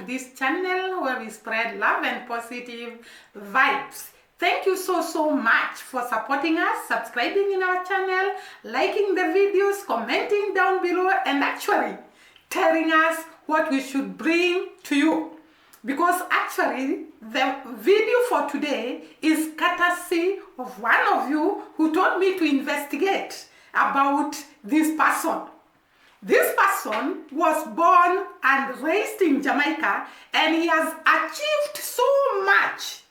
to this channel where we spread love and positive vibes. Thank you so much for supporting us, subscribing in our channel, liking the videos, commenting down below, and actually telling us what we should bring to you. Because actually the video for today is courtesy of one of you who told me to investigate about this person. This person was born and raised in Jamaica, and he has achieved so much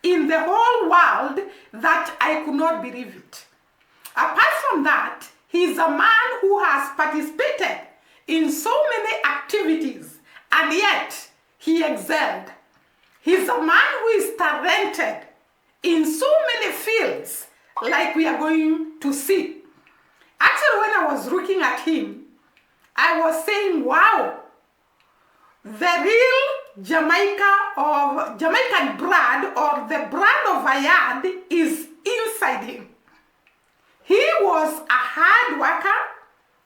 in the whole world that I could not believe it. Apart from that, he is a man who has participated in so many activities, and yet he excelled. He's a man who is talented in so many fields, like we are going to see. Actually, when I was looking at him, I was saying, wow, the real Jamaican blood, or the blood of Ayad, is inside him. He was a hard worker.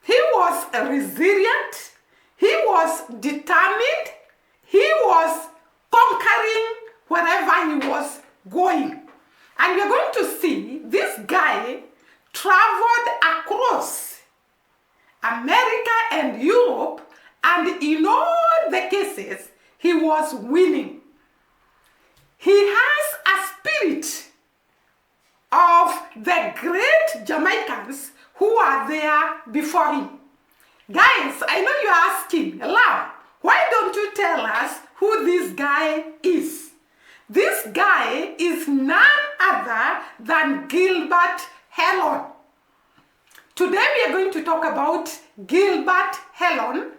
He was resilient. He was determined. He was conquering wherever he was going. And we're going to see this guy traveled across America and Europe, and in all the cases, he was winning. He has a spirit of the great Jamaicans who are there before him. Guys, I know you're asking, Lam, why don't you tell us who this guy is? This guy is none other than Gilbert Hellon. Today we are going to talk about Gilbert Hellon.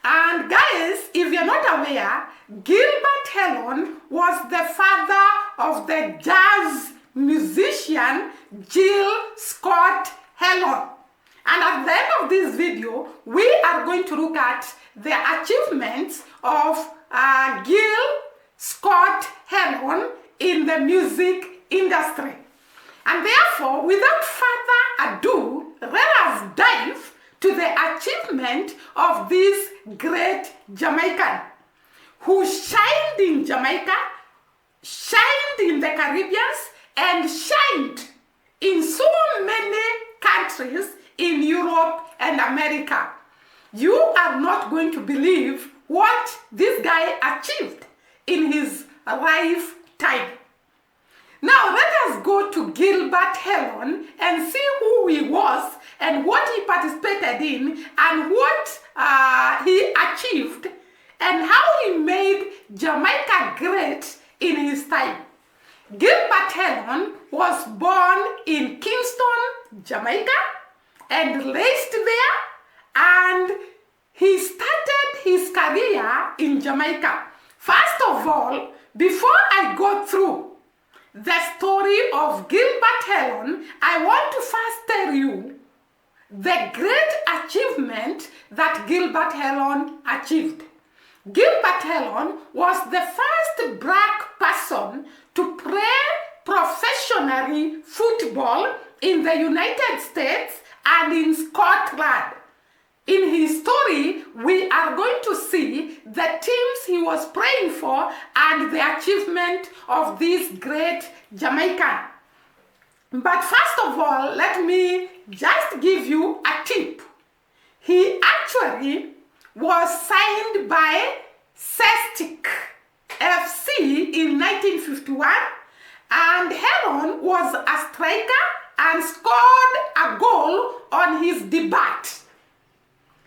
And guys, if you're not aware, Gilbert Hellon was the father of the jazz musician Jill Scott Hellon. And at the end of this video, we are going to look at the achievements of Jill Scott Hellon in the music industry. And therefore, without further ado, let us dive to the achievement of this great Jamaican who shined in Jamaica, shined in the Caribbean, and shined in so many countries in Europe and America. You are not going to believe what this guy achieved in his lifetime. Now let us go to Gilbert Hellon and see who he was and what he participated in and what he achieved and how he made Jamaica great in his time. Gilbert Hellon was born in Kingston, Jamaica, and raised there, and he started his career in Jamaica. First of all, before I go through the story of Gilbert Hellon, I want to first tell you the great achievement that Gilbert Hellon achieved. Gilbert Hellon was the first black person to play professionally football in the United States and in Scotland. In his story, we are going to see the teams he was playing for and the achievement of this great Jamaican. But first of all, let me just give you a tip. He actually was signed by Celtic FC in 1951, and Hellon was a striker and scored a goal on his debut.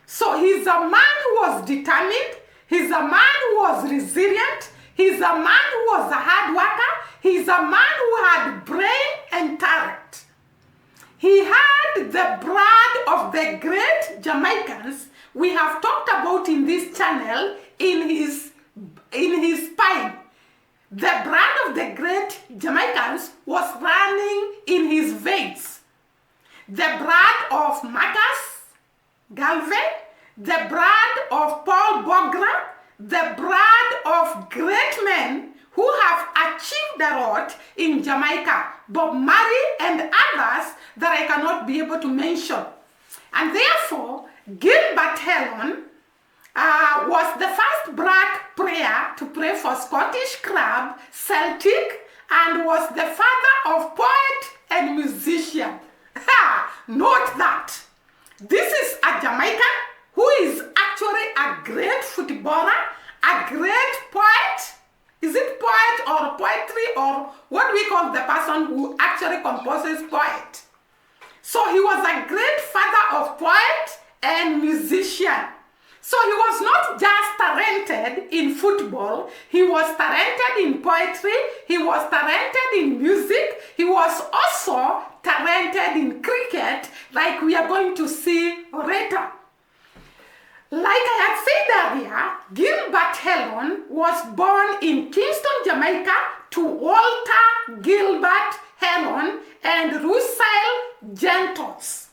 So he's a man who was determined, he's a man who was resilient, he's a man who was a hard worker, he's a man who had brain and talent. He had the blood of the great Jamaicans we have talked about in this channel in his spine. The blood of the great Jamaicans was running in his veins. The blood of Marcus Garvey, the blood of Paul Bogra, the blood of great men who have achieved a lot in Jamaica, Bob Marley and others that I cannot be able to mention. And therefore, Gilbert Hellon was the first black player to play for Scottish club Celtic and was the father of poet and musician. Note that. This is a Jamaican who is actually a great footballer, a great poet. Is it poet or poetry or what we call the person who actually composes poet? So he was a great father of poet and musician. So he was not just talented in football, he was talented in poetry, he was talented in music, he was also talented in cricket, like we are going to see later. Like I had said earlier, Gilbert Hellon was born in Kingston, Jamaica to Walter Gilbert Hellon and Russell Gentles.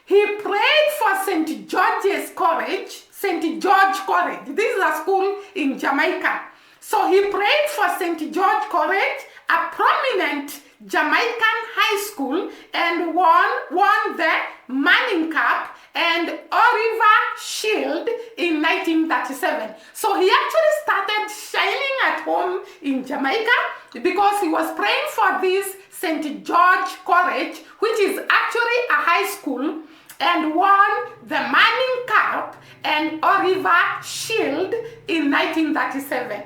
He played for St. George's College, St. George College. This is a school in Jamaica. So he played for St. George College, a prominent Jamaican high school, and won the Manning Cup and Oliver Shield in 1937. So he actually started shining at home in Jamaica because he was playing for this St. George College, which is actually a high school, and won the Manning Cup and Oliver Shield in 1937.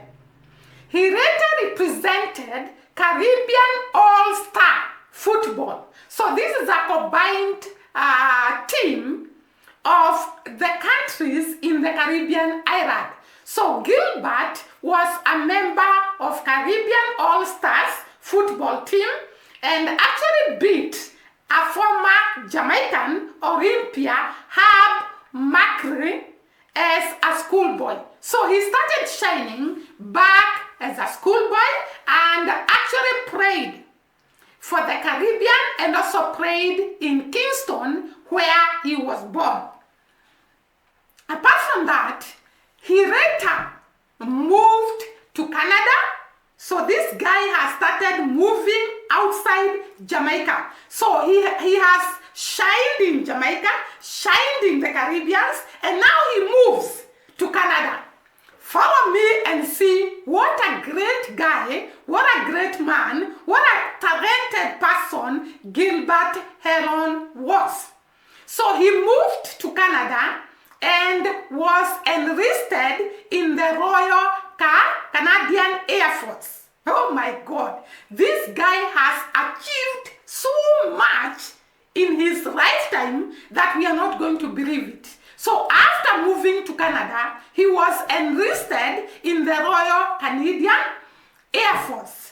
He later represented Caribbean All-Star football. So this is a combined team of the countries in the Caribbean island. So Gilbert was a member of Caribbean All-Stars football team and actually beat a former Jamaican Olympia, Herb Macri, as a schoolboy. So he started shining back as a schoolboy and actually played for the Caribbean and also played in Kingston where he was born. Apart from that, he later moved to Canada. So this guy has started moving outside Jamaica. So he has shined in Jamaica, shined in the Caribbean, and now he moves to Canada. Follow me and see what a great guy, what a great man, what a talented person Gilbert Hellon was. So he moved to Canada and was enlisted in the Royal Canadian Air Force. Oh my God, this guy has achieved so much in his lifetime that we are not going to believe it. So after moving to Canada, he was enlisted in the Royal Canadian Air Force,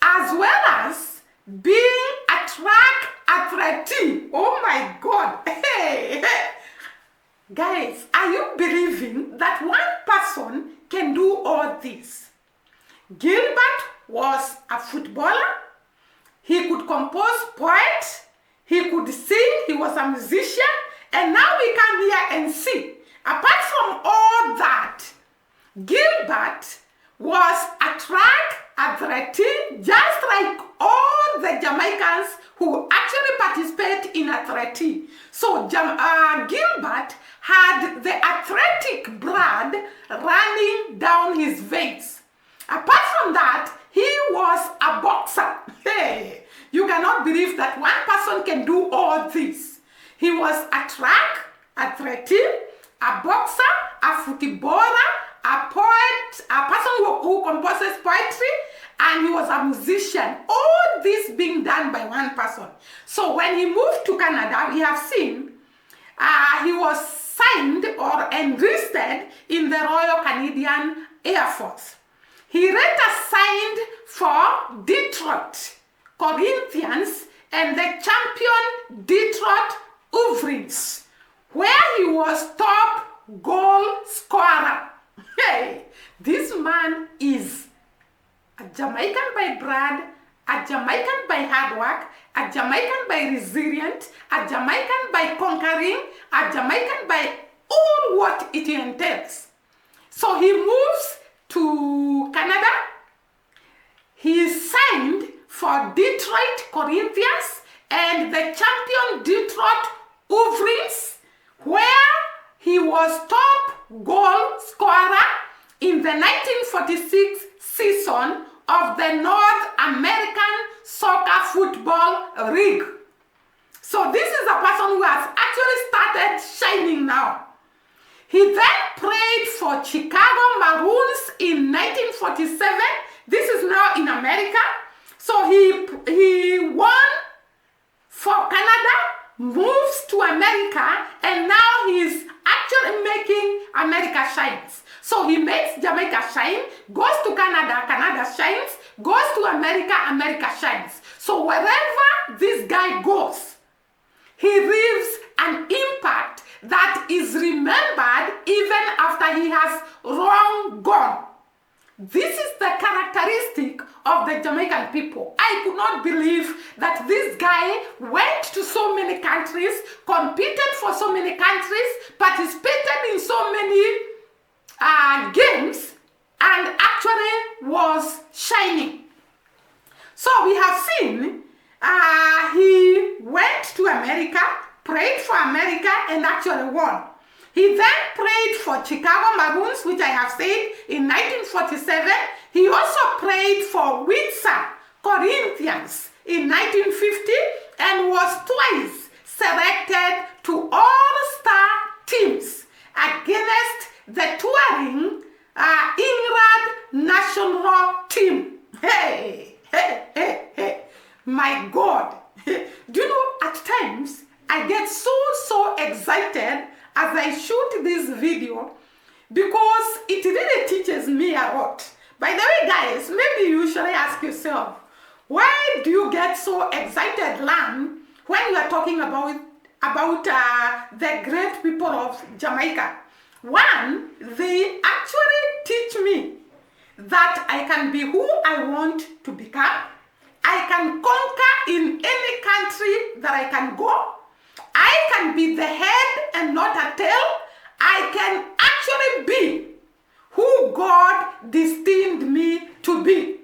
as well as being a track athlete. Oh my God. Hey. Guys, are you believing that one person can do all this? Gilbert was a footballer. He could compose poetry. He could sing. He was a musician. And now we come here and see, apart from all that, Gilbert was a track athlete, just like all the Jamaicans who actually participate in athletics. So Gilbert had the athletic blood running down his veins. Apart from that, he was a boxer. Hey, you cannot believe that one person can do all this. He was a track athlete, a boxer, a footballer, a poet, a person who composes poetry, and he was a musician. All this being done by one person. So when he moved to Canada, we have seen he was signed or enlisted in the Royal Canadian Air Force. He later signed for Detroit Corinthians and the champion Detroit Wolverines, where he was top goal scorer. Hey, this man is a Jamaican by blood, a Jamaican by hard work, a Jamaican by resilient, a Jamaican by conquering, a Jamaican by all what it entails. So he moves to Canada. He signed for Detroit Corinthians and the champion Detroit Wolverines, where he was top goal scorer in the 1946 season of the North American Soccer Football League. So this is a person who has actually started shining now. He then played for Chicago Maroons in 1947. This is now in America. So he won for Canada, moves to America, and now he's actually making America shines. So he makes Jamaica shine, goes to Canada, Canada shines, goes to America, America shines. So wherever this guy goes, he leaves an impact that is remembered even after he has long gone. This is the characteristic of the Jamaican people. I could not believe that this guy went to so many countries, competed for so many countries, participated in so many games, and actually was shining. So we have seen he went to America, played for America, and actually won. He then played for Chicago Maroons, which I have said, in 1947. He also played for Windsor Corinthians in 1950 and was twice selected to All-Star teams against the touring England national team. Hey, hey, hey, hey. My God. Do you know, at times, I get so excited as I shoot this video because it really teaches me a lot. By the way, guys, maybe you should ask yourself, why do you get so excited, Lam, when you are talking about the great people of Jamaica? One, they actually teach me that I can be who I want to become. I can conquer in any country that I can go. I can be the head and not a tail. I can actually be who God destined me to be.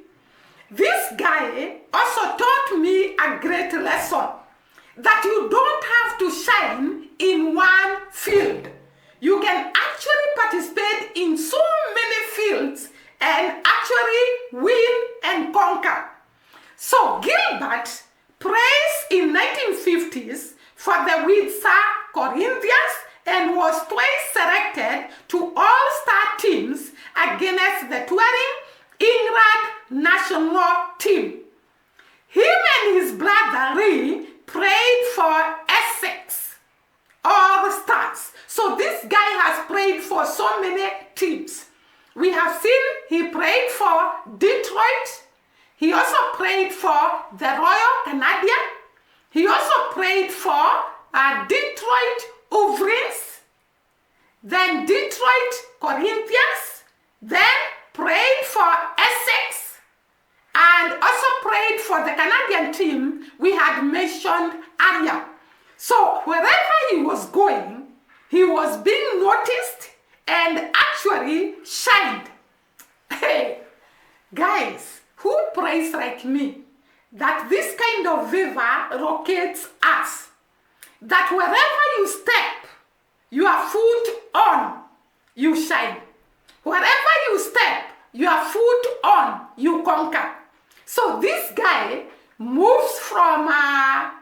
This guy also taught me a great lesson, that you don't have to shine in one field. You can actually participate in so many fields and actually win and conquer. So Gilbert plays in 1950s for the Windsor Corinthians and was twice selected to All-Star teams against the touring England national team. Him and his brother Lee played for Essex All-Stars. So this guy has played for so many teams. We have seen he played for Detroit. He also played for the Royal Canadian. He also played for Detroit Wolverines, then Detroit Corinthians, then played for Essex, and also played for the Canadian team we had mentioned earlier. So wherever he was going, he was being noticed and actually shined. Hey, guys, who prays like me? That this kind of favor rockets us. That wherever you step, your foot on, you shine. Wherever you step, your foot on, you conquer. So this guy moves from, let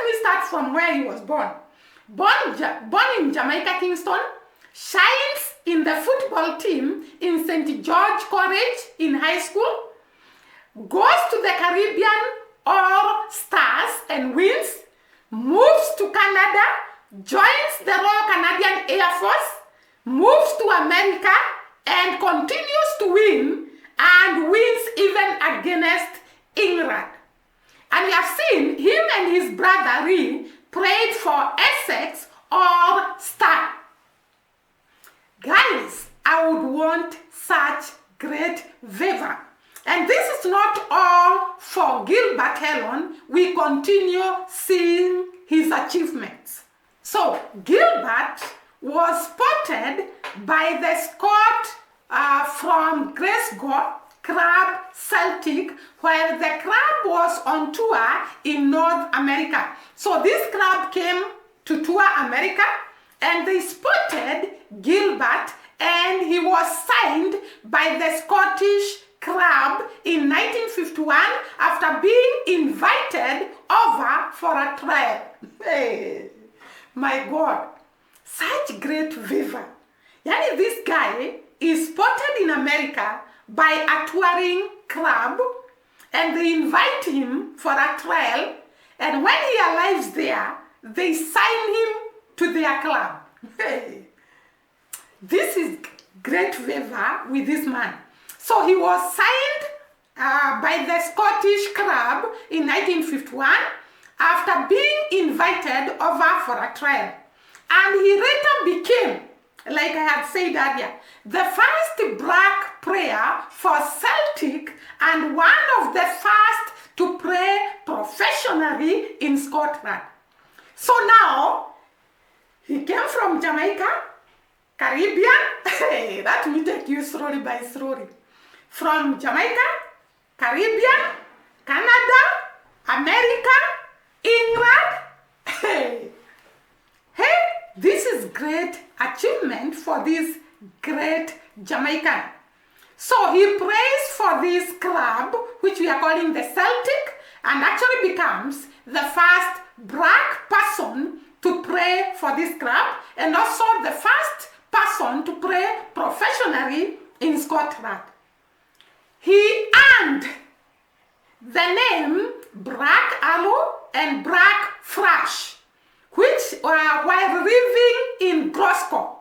me start from where he was born. Born in Jamaica, Kingston, shines in the football team in St. George College in high school, goes to the Caribbean All-Stars and wins, moves to Canada, joins the Royal Canadian Air Force, moves to America, and continues to win, and wins even against England. And we have seen him and his brother Lee played for Essex All-Star. Guys, I would want such great favor. And this is not all for Gilbert Helen. We continue seeing his achievements. So Gilbert was spotted by the squad from Glasgow Club Celtic, where the club was on tour in North America. So this club came to tour America, and they spotted Gilbert, and he was signed by the Scottish Club in 1951 after being invited over for a trial. Hey, my God, such great viva. Yani, this guy is spotted in America by a touring club, and they invite him for a trial, and when he arrives there, they sign him to their club. Hey, this is great favor with this man. So he was signed by the Scottish Club in 1951 after being invited over for a trial. And he later became, like I had said earlier, the first black player for Celtic and one of the first to play professionally in Scotland. So now, he came from Jamaica, Caribbean. Hey, let me take you slowly by slowly. From Jamaica, Caribbean, Canada, America, England. Hey, this is great achievement for this great Jamaican. So he plays for this club, which we are calling the Celtic, and actually becomes the first black person to play for this club, and also the first person to play professionally in Scotland. He earned the name Black Arrow and Black Flash, which while living in Glasgow.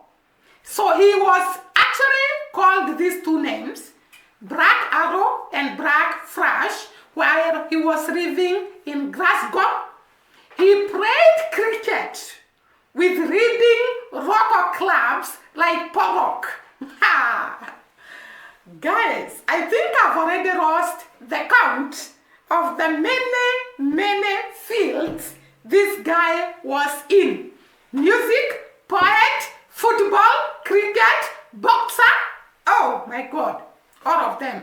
So he was actually called these two names, Black Arrow and Black Flash, while he was living in Glasgow. He played cricket with leading local clubs like Pollock. Guys, I think I've already lost the count of the many fields this guy was in. Music, poet, football, cricket, boxer. Oh my God, all of them.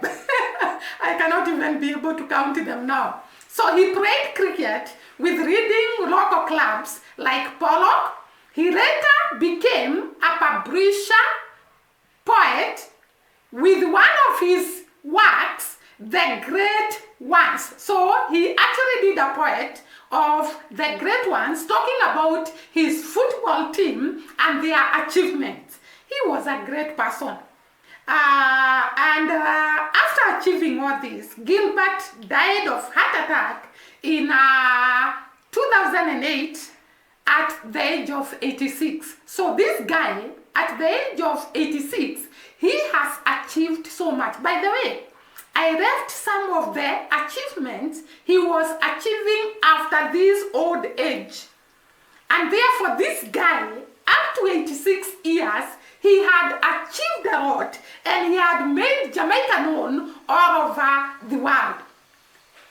I cannot even be able to count them now. So he played cricket with leading local clubs like Pollock. He later became a publisher, poet, with one of his works, The Great Ones. So he actually did a poet of the great ones, talking about his football team and their achievements. He was a great person. After achieving all this, Gilbert died of heart attack in 2008 at the age of 86. So this guy, at the age of 86, he has achieved so much. By the way, I left some of the achievements he was achieving after this old age. And therefore, this guy, up to 86 years, he had achieved a lot, and he had made Jamaica known all over the world.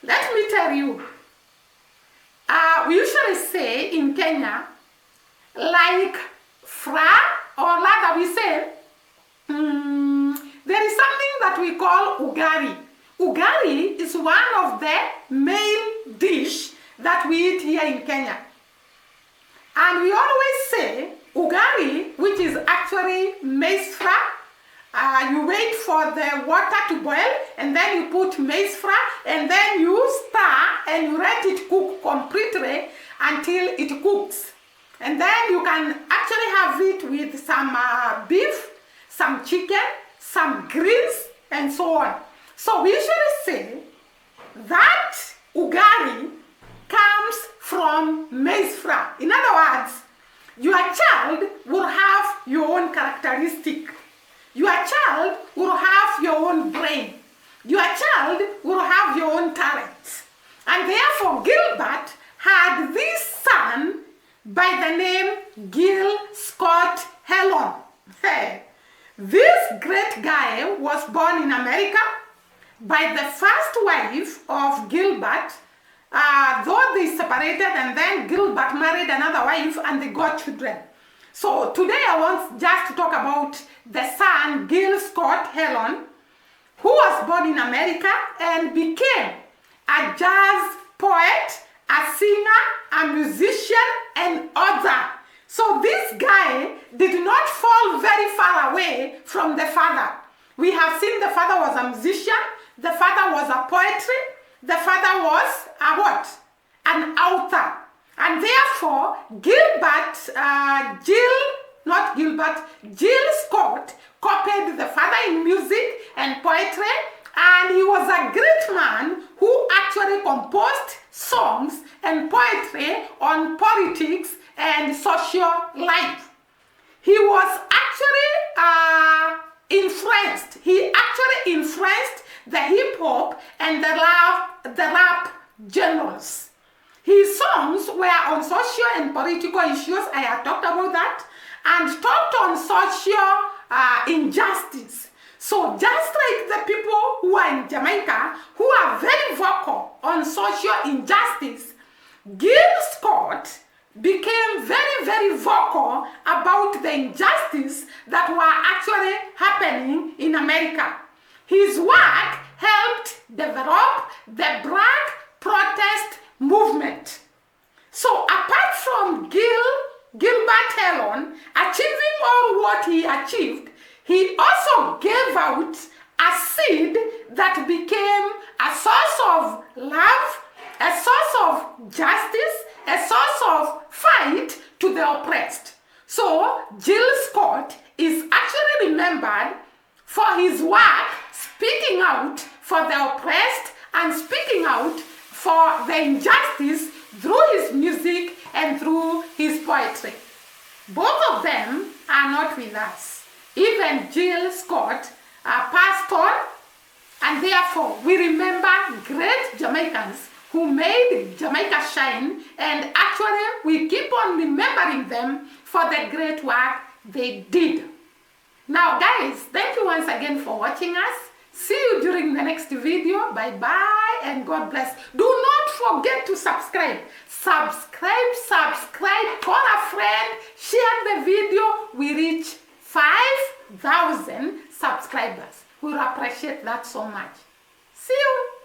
Let me tell you, we usually say in Kenya, like fra, or rather we say, there is something that we call ugali. Ugali is one of the main dish that we eat here in Kenya. And we always say ugali, which is actually maize flour. You wait for the water to boil, and then you put maize flour, and then you stir and you let it cook completely until it cooks. And then you can actually have it with some beef, some chicken, some greens, and so on. So we usually say that ugali comes from maize flour. In other words, your child will have your own characteristic. Your child will have your own brain. Your child will have your own talents. And therefore, Gilbert had this son by the name Gil Scott Hellon. Hey. This great guy was born in America by the first wife of Gilbert, though they separated, and then Gilbert married another wife and they got children. So today I want just to talk about the son, Gil Scott Hellon, who was born in America and became a jazz poet, a singer, a musician, and author. So this guy did not fall very far away from the father. We have seen the father was a musician, the father was a poetry, the father was a what? An author. And therefore, Jill Scott copied the father in music and poetry, and he was a great man who actually composed songs and poetry on politics and social life. He was actually influenced. He actually influenced the hip hop and the rap genres. His songs were on social and political issues. I had talked about that, and talked on social injustice. So just like the people who are in Jamaica, who are very vocal on social injustice, Gil Scott became very, very vocal about the injustice that were actually happening in America. His work helped develop the Black protest movement. So apart from Gilbert Elon achieving all what he achieved, he also gave out a seed that became a source of love, a source of justice, a source of fight to the oppressed. So Jill Scott is actually remembered for his work speaking out for the oppressed and speaking out for the injustice through his music and through his poetry. Both of them are not with us. Even Jill Scott passed on, and therefore we remember great Jamaicans who made Jamaica shine, and actually we keep on remembering them for the great work they did. Now guys, thank you once again for watching us. See you during the next video. Bye bye and God bless. Do not forget to subscribe. Subscribe, call a friend, share the video. We reach 5,000 subscribers. We'll appreciate that so much. See you.